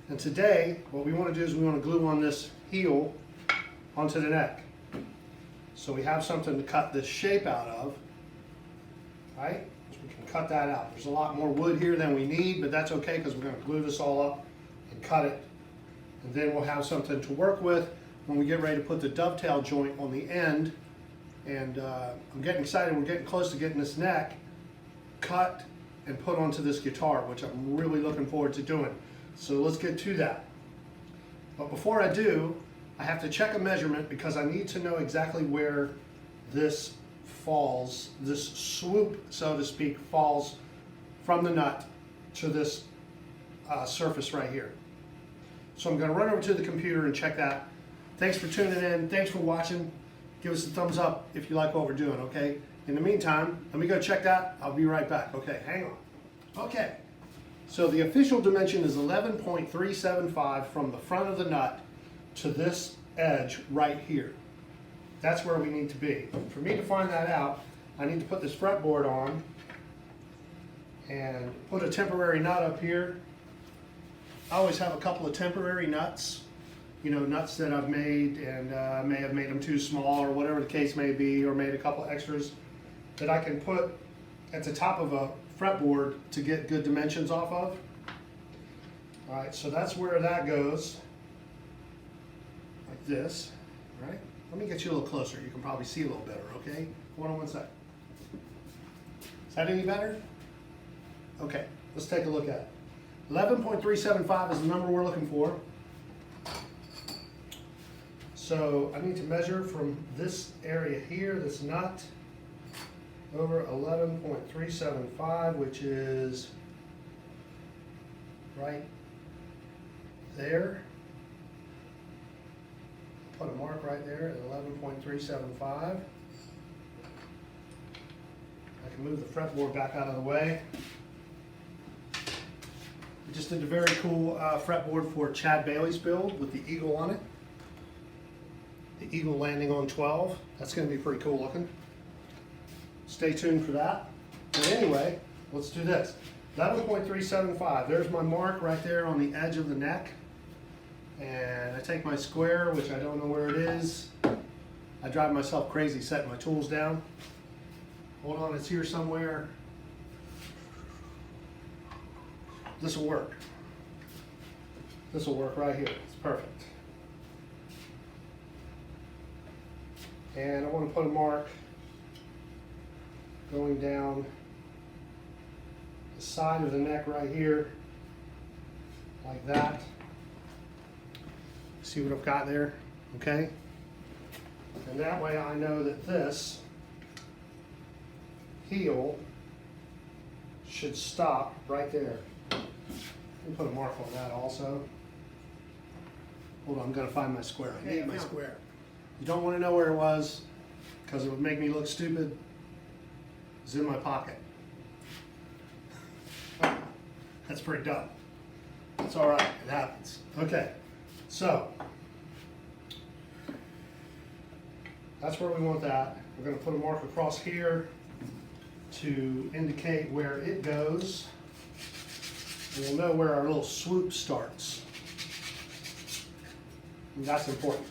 And today, what we want to do is we want to glue on this heel onto the neck. So we have something to cut this shape out of, right? So we can cut that out. There's a lot more wood here than we need, but that's okay because we're going to glue this all up and cut it. And then we'll have something to work with when we get ready to put the dovetail joint on the end. And I'm getting excited. We're getting close to getting this neck cut and put onto this guitar, which I'm really looking forward to doing. So let's get to that. But before I do, I have to check a measurement because I need to know exactly where this falls, this swoop, so to speak, falls from the nut to this surface right here. So I'm going to run over to the computer and check that. Thanks for tuning in. Thanks for watching. Give us a thumbs up if you like what we're doing, okay? In the meantime, let me go check that. I'll be right back. Okay, hang on. Okay, so the official dimension is 11.375 from the front of the nut to this edge right here. That's where we need to be. For me to find that out, I need to put this fretboard on and put a temporary nut up here. I always have a couple of temporary nuts, you know, nuts that I've made and may have made them too small or whatever the case may be, or made a couple extras that I can put at the top of a fretboard to get good dimensions off of. All right, so that's where that goes. Like this, right? Let me get you a little closer. You can probably see a little better, okay? Hold on one sec. Is that any better? Okay, let's take a look at it. 11.375 is the number we're looking for. So I need to measure from this area here, this nut, over 11.375, which is right there. Put a mark right there at 11.375. I can move the fretboard back out of the way. We just did a very cool fretboard for Chad Bailey's build with the eagle on it. The eagle landing on 12. That's going to be pretty cool looking. Stay tuned for that. But anyway, let's do this. 11.375. There's my mark right there on the edge of the neck. And I take my square, which I don't know where it is. I drive myself crazy setting my tools down. Hold on, it's here somewhere. This will work. This will work right here. It's perfect. And I want to put a mark going down the side of the neck right here, like that. See what I've got there? Okay? And that way I know that this heel should stop right there. Let me put a mark on that also. Hold on, I'm going to find my square. I need my square. You don't want to know where it was because it would make me look stupid. It's in my pocket. That's pretty dumb. That's all right. It happens. Okay. So that's where we want that. We're going to put a mark across here to indicate where it goes. And we'll know where our little swoop starts. And that's important.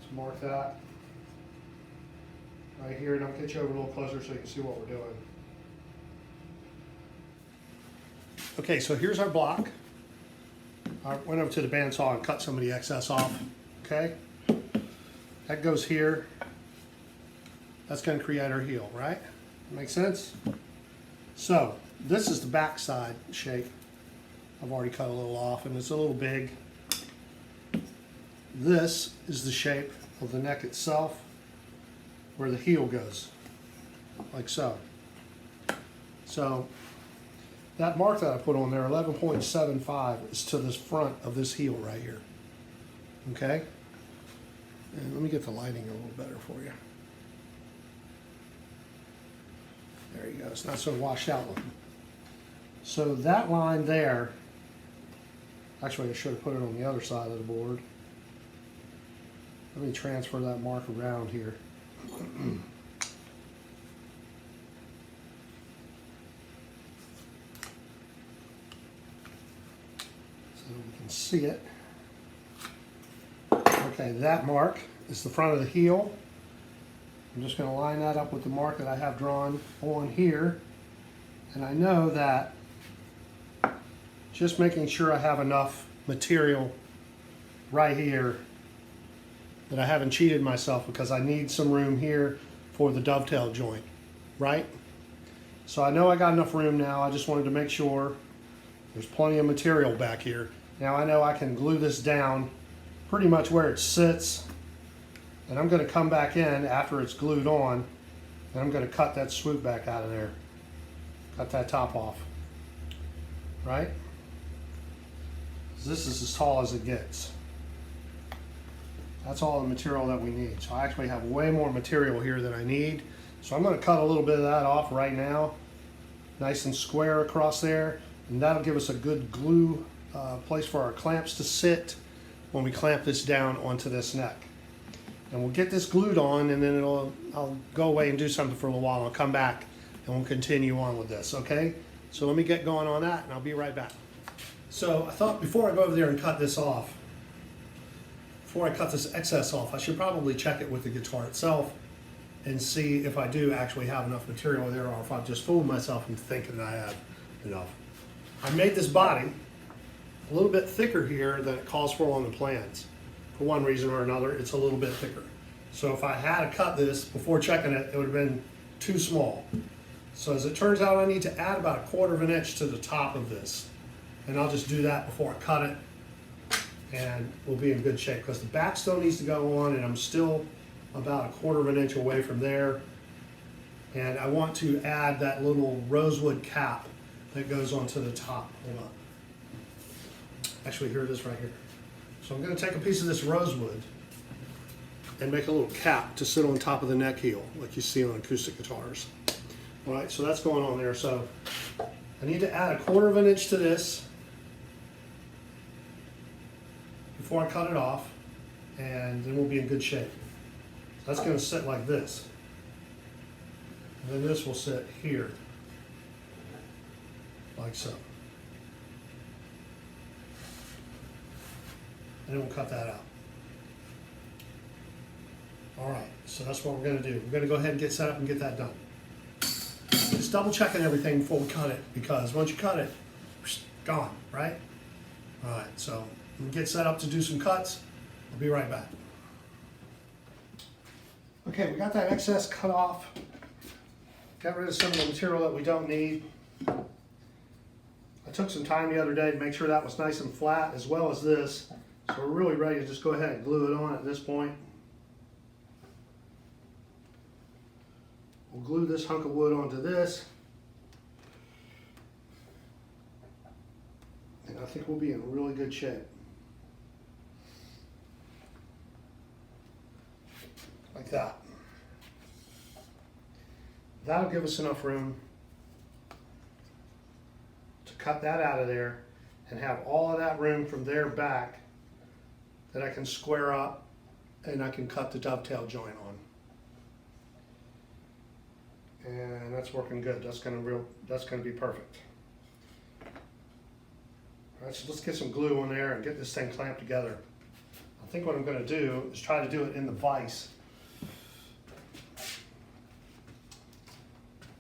Let's mark that right here, and I'll get you over a little closer so you can see what we're doing. Okay, so here's our block. I went over to the bandsaw and cut some of the excess off. Okay, that goes here. That's going to create our heel, right? Make sense? So this is the back side shape. I've already cut a little off, and it's a little big. This is the shape of the neck itself, where the heel goes, like so. So that mark that I put on there, 11.75, is to this front of this heel right here. Okay? And let me get the lighting a little better for you. There you go. It's not so washed out looking. So that line there, actually I should have put it on the other side of the board. Let me transfer that mark around here. can see it. Okay, that mark is the front of the heel. I'm just going to line that up with the mark that I have drawn on here. And I know that just making sure I have enough material right here that I haven't cheated myself, because I need some room here for the dovetail joint, right? So I know I got enough room now. I just wanted to make sure there's plenty of material back here. Now I know I can glue this down pretty much where it sits, and I'm going to come back in after it's glued on, and I'm going to cut that swoop back out of there. Cut that top off, right? This is as tall as it gets. That's all the material that we need. So I actually have way more material here than I need. So I'm going to cut a little bit of that off right now, nice and square across there, and that'll give us a good glue place for our clamps to sit when we clamp this down onto this neck. And we'll get this glued on, and then I'll go away and do something for a little while. I'll come back and we'll continue on with this, okay? So let me get going on that, and I'll be right back. So I thought before I go over there and cut this off, before I cut this excess off, I should probably check it with the guitar itself and see if I do actually have enough material there, or if I've just fooled myself into thinking that I have enough. I made this body a little bit thicker here than it calls for on the plans. For one reason or another, it's a little bit thicker. So if I had to cut this before checking it, it would have been too small. So as it turns out, I need to add about 1/4 of an inch to the top of this. And I'll just do that before I cut it, and we'll be in good shape, because the back still needs to go on, and I'm still about 1/4 of an inch away from there. And I want to add that little rosewood cap that goes onto the top. Hold on. Actually, here it is right here. So I'm going to take a piece of this rosewood and make a little cap to sit on top of the neck heel, like you see on acoustic guitars. All right, so that's going on there. So I need to add 1/4 of an inch to this before I cut it off, and then we'll be in good shape. So that's going to sit like this. And then this will sit here, like so. And then we'll cut that out. All right, so that's what we're going to do. We're going to go ahead and get set up and get that done. Just double checking everything before we cut it, because once you cut it, gone, right? All right, so we'll get set up to do some cuts. I'll be right back. Okay, we got that excess cut off. Got rid of some of the material that we don't need. I took some time the other day to make sure that was nice and flat, as well as this. So we're really ready to just go ahead and glue it on at this point. We'll glue this hunk of wood onto this. And I think we'll be in really good shape. Like that. That'll give us enough room to cut that out of there and have all of that room from there back that I can square up, and I can cut the dovetail joint on. And that's working good. That's gonna be perfect. All right, so let's get some glue on there and get this thing clamped together. I think what I'm gonna do is try to do it in the vise.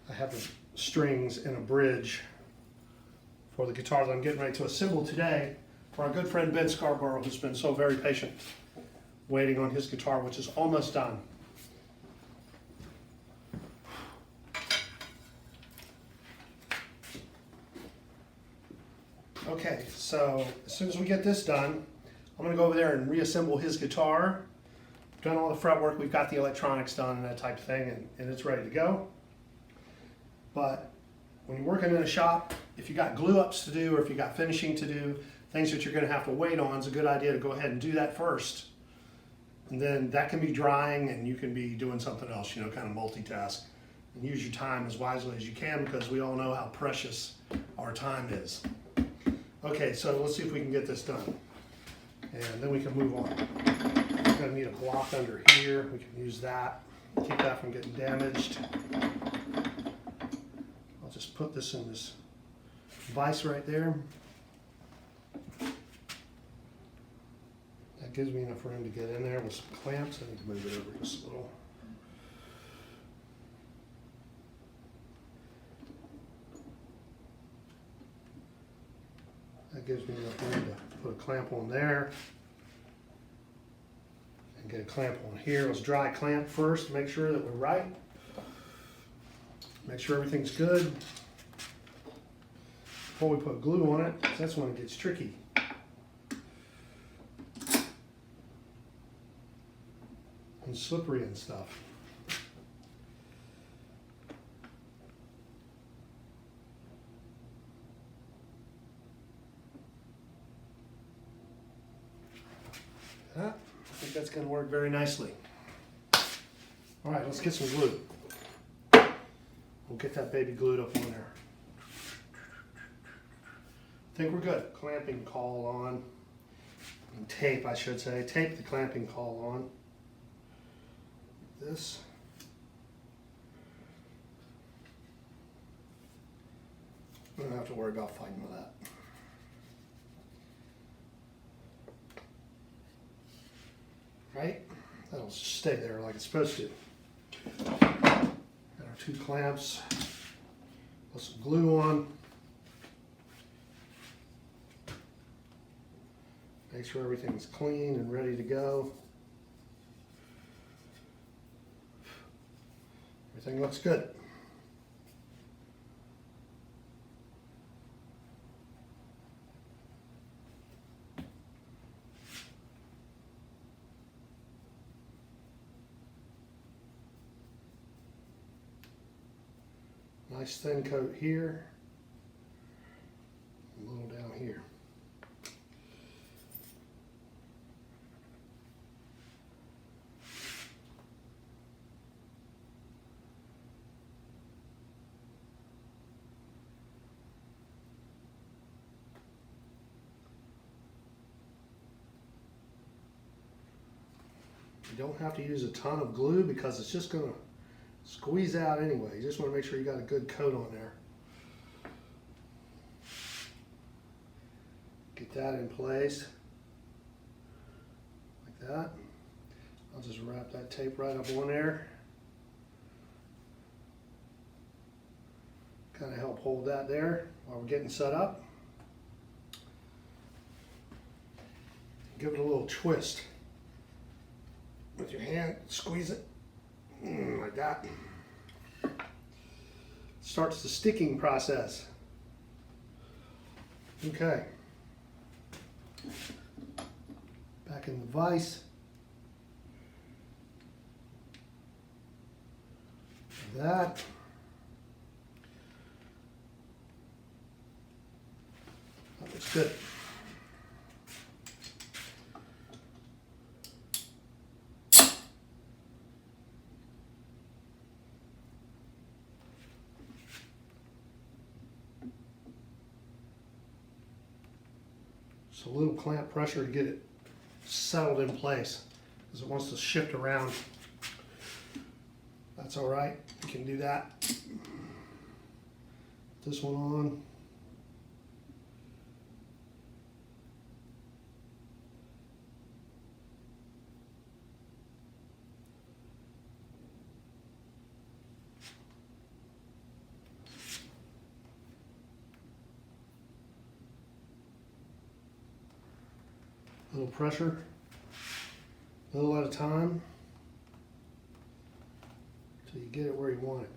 I have the strings and a bridge for the guitar that I'm getting ready to assemble today for our good friend Ben Scarborough, who's been so very patient waiting on his guitar, which is almost done. Okay, so as soon as we get this done, I'm going to go over there and reassemble his guitar. We've done all the fretwork, we've got the electronics done and that type of thing, and it's ready to go. But when you're working in a shop, if you got glue ups to do, or if you got finishing to do, things that you're going to have to wait on, it's a good idea to go ahead and do that first. And then that can be drying, and you can be doing something else, you know, kind of multitask. And use your time as wisely as you can, because we all know how precious our time is. Okay, so let's see if we can get this done. And then we can move on. We're going to need a block under here. We can use that. Keep that from getting damaged. I'll just put this in this vise right there. gives me enough room to get in there with some clamps. I need to move it over just a little. That gives me enough room to put a clamp on there and get a clamp on here. Let's dry clamp first, make sure that we're right. Make sure everything's good before we put glue on it, 'cause that's when it gets tricky. And slippery and stuff. I think that's going to work very nicely. All right, let's get some glue. We'll get that baby glued up on there. I think we're good. Clamping caul on. And tape, I should say. Tape the clamping caul on. This. We don't have to worry about fighting with that. Right? That'll stay there like it's supposed to. Got our 2 clamps. Put some glue on. Make sure everything's clean and ready to go. Everything looks good. Nice thin coat here, a little down here. You don't have to use a ton of glue because it's just going to squeeze out anyway. You just want to make sure you got a good coat on there. Get that in place like that. I'll just wrap that tape right up on there. Kind of help hold that there while we're getting set up. Give it a little twist with your hand, squeeze it like that. Starts the sticking process. Okay. Back in the vise. Like that. That looks good. So a little clamp pressure to get it settled in place because it wants to shift around. That's all right, you can do that. This one on. A little pressure, a little at a time, till you get it where you want it.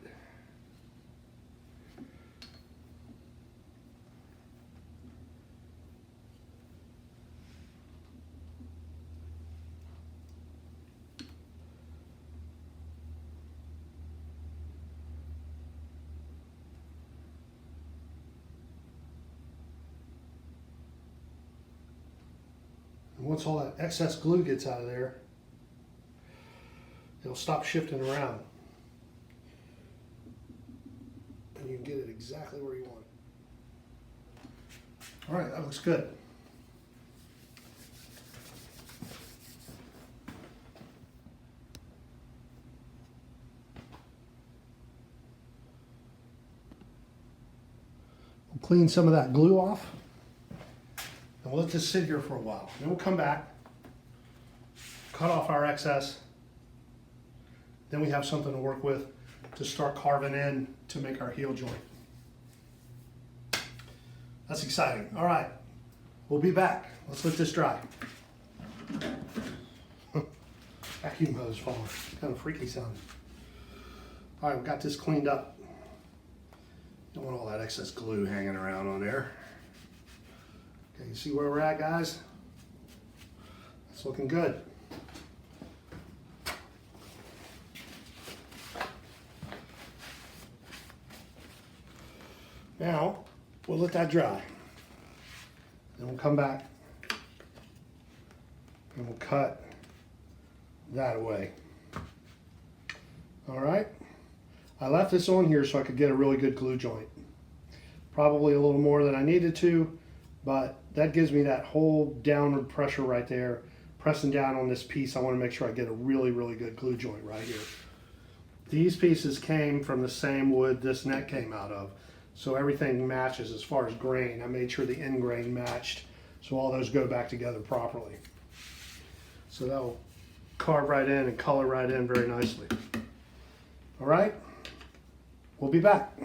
And once all that excess glue gets out of there, it'll stop shifting around. And you can get it exactly where you want it. All right, that looks good. We'll clean some of that glue off. And we'll let this sit here for a while. Then we'll come back cut off our excess. Then we have something to work with to start carving in to make our heel joint. That's exciting. All right, we'll be back. Let's let this dry. Vacuum hose falling, kind of freaky sound. All right, we got this cleaned up. Don't want all that excess glue hanging around on there. Okay, you see where we're at, guys? It's looking good. Now, we'll let that dry. Then we'll come back and we'll cut that away. All right. I left this on here so I could get a really good glue joint. Probably a little more than I needed to, but that gives me that whole downward pressure right there. Pressing down on this piece, I want to make sure I get a really, really good glue joint right here. These pieces came from the same wood this neck came out of. So everything matches as far as grain. I made sure the end grain matched, so all those go back together properly. So that'll carve right in and color right in very nicely. All right, we'll be back.